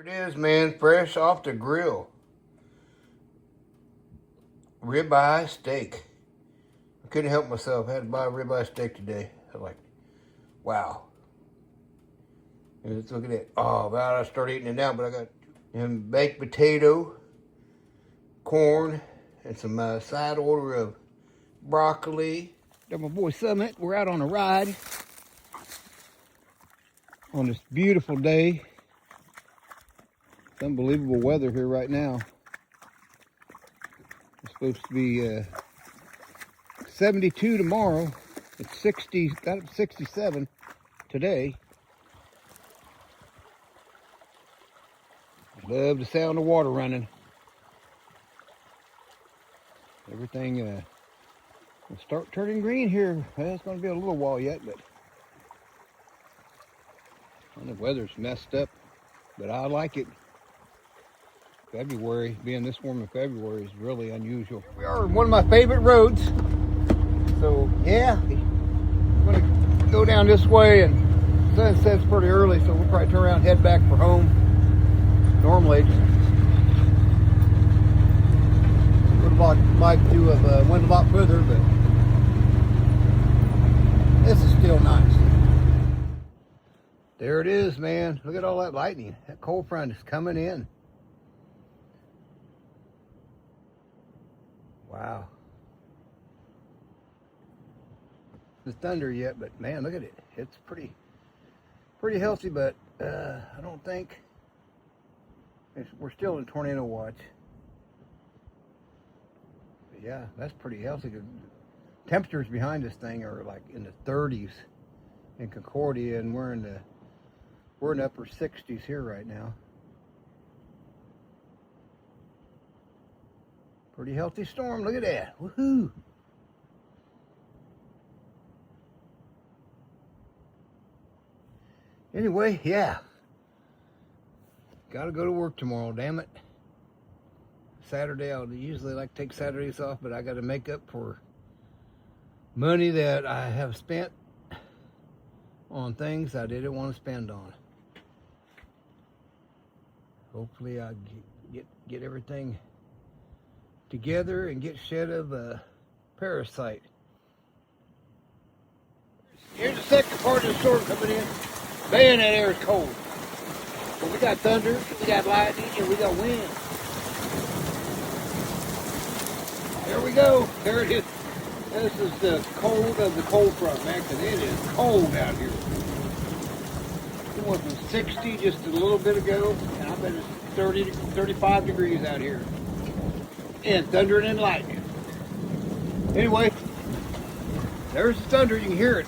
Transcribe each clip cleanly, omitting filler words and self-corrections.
There it is, man, fresh off the grill. Ribeye steak. I couldn't help myself. I had to buy a ribeye steak today. I was like, wow. And let's look at it. Oh, about I start eating it now, but I got baked potato, corn, and some side order of broccoli. Got my boy Summit. We're out on a ride on this beautiful day. It's unbelievable weather here right now. It's supposed to be 72 tomorrow. It's 60, got up to 67 today. Love the sound of water running. Everything will start turning green here. Well, it's going to be a little while yet, but the weather's messed up, but I like it. February, being this warm in February is really unusual. We are on one of my favorite roads. So yeah, I'm going to go down this way, and sunset's pretty early, so we'll probably turn around and head back for home. Normally, would have liked to have went a lot further, but this is still nice. There it is, man. Look at all that lightning. That cold front is coming in. Wow. The thunder yet, but man, look at it. It's pretty healthy, but I don't think we're still in tornado watch. But yeah, that's pretty healthy. The temperatures behind this thing are like in the 30s in Concordia, and we're in upper 60s here right now. Pretty healthy storm. Look at that. Woohoo! Anyway, yeah. Gotta go to work tomorrow, damn it. Saturday, I'll usually like to take Saturdays off, but I gotta make up for money that I have spent on things I didn't want to spend on. Hopefully I get everything together and get shed of a parasite. Here's the second part of the storm coming in. Man, that air is cold. But we got thunder, we got lightning, and we got wind. There we go. There it is. This is the cold of the cold front, man, because it is cold out here. It went from 60 just a little bit ago, and I bet it's 30 to 35 degrees out here. And thundering and lightning. Anyway, there's the thunder. You can hear it.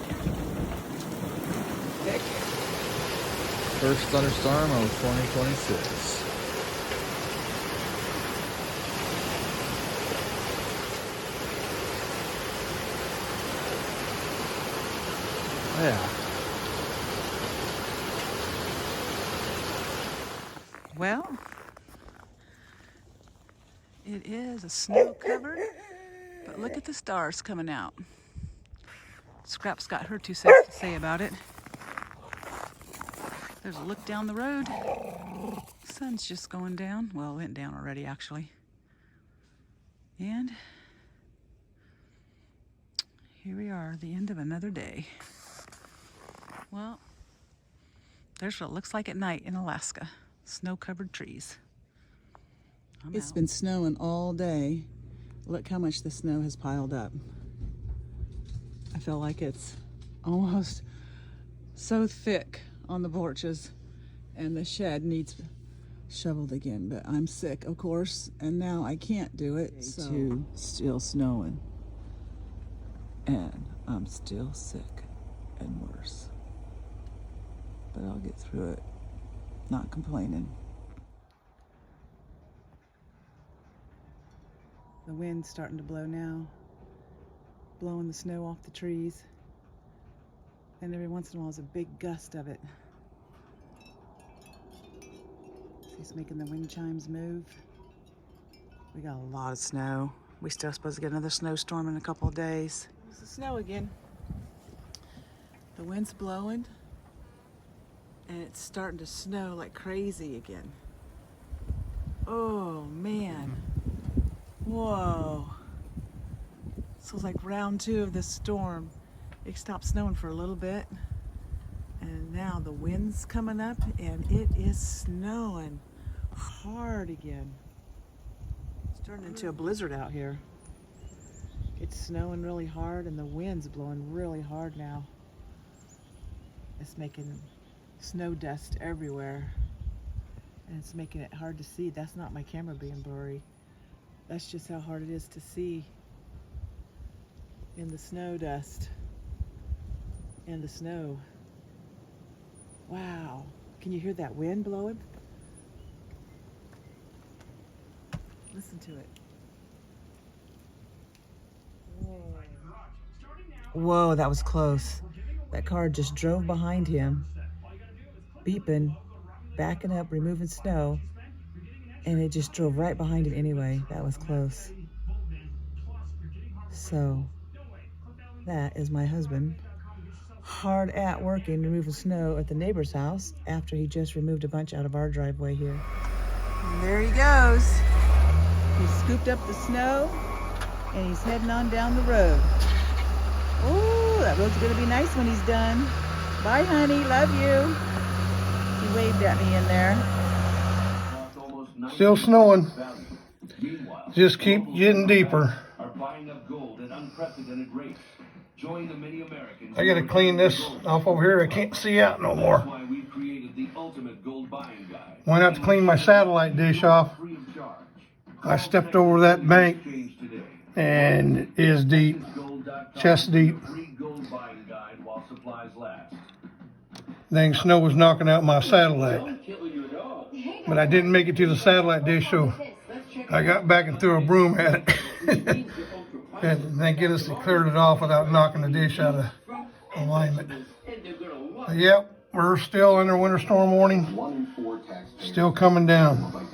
Heck yeah. First thunderstorm of 2026. Yeah. Well, it is a snow covered, but look at the stars coming out. Scrap's got her 2 cents to say about it. There's a look down the road. Sun's just going down. Well, it went down already, actually. And here we are, the end of another day. Well, there's what it looks like at night in Alaska. Snow-covered trees. It's been snowing all day. Look how much the snow has piled up. I feel like it's almost so thick on the porches, and the shed needs shoveled again, but I'm sick, of course, and now I can't do it. So still snowing, and I'm still sick and worse, but I'll get through it. Not complaining. The wind's starting to blow now, blowing the snow off the trees, and every once in a while there's a big gust of it. It's making the wind chimes move. We got a lot of snow. We're still supposed to get another snowstorm in a couple of days. It's the snow again. The wind's blowing. And it's starting to snow like crazy again. Oh man. Whoa. So it's like round 2 of this storm. It stopped snowing for a little bit. And now the wind's coming up and it is snowing hard again. It's turning into a blizzard out here. It's snowing really hard and the wind's blowing really hard now. It's making snow dust everywhere. And it's making it hard to see. That's not my camera being blurry. That's just how hard it is to see in the snow dust and the snow. Wow. Can you hear that wind blowing? Listen to it. Whoa, that was close. That car just drove behind him, beeping, backing up, removing snow, and it just drove right behind him anyway. That was close. So, that is my husband, hard at working, removing snow at the neighbor's house after he just removed a bunch out of our driveway here. And there he goes. He scooped up the snow and he's heading on down the road. Oh, that road's gonna be nice when he's done. Bye, honey, love you. He waved at me in there. Still snowing. Just keep getting deeper. I gotta clean this off over here. I can't see out no more. Went out to clean my satellite dish off. I stepped over that bank and it is deep, chest deep. Dang snow was knocking out my satellite. But I didn't make it to the satellite dish, so I got back and threw a broom at it. And thank goodness it cleared it off without knocking the dish out of alignment. But yep, we're still under winter storm warning. Still coming down.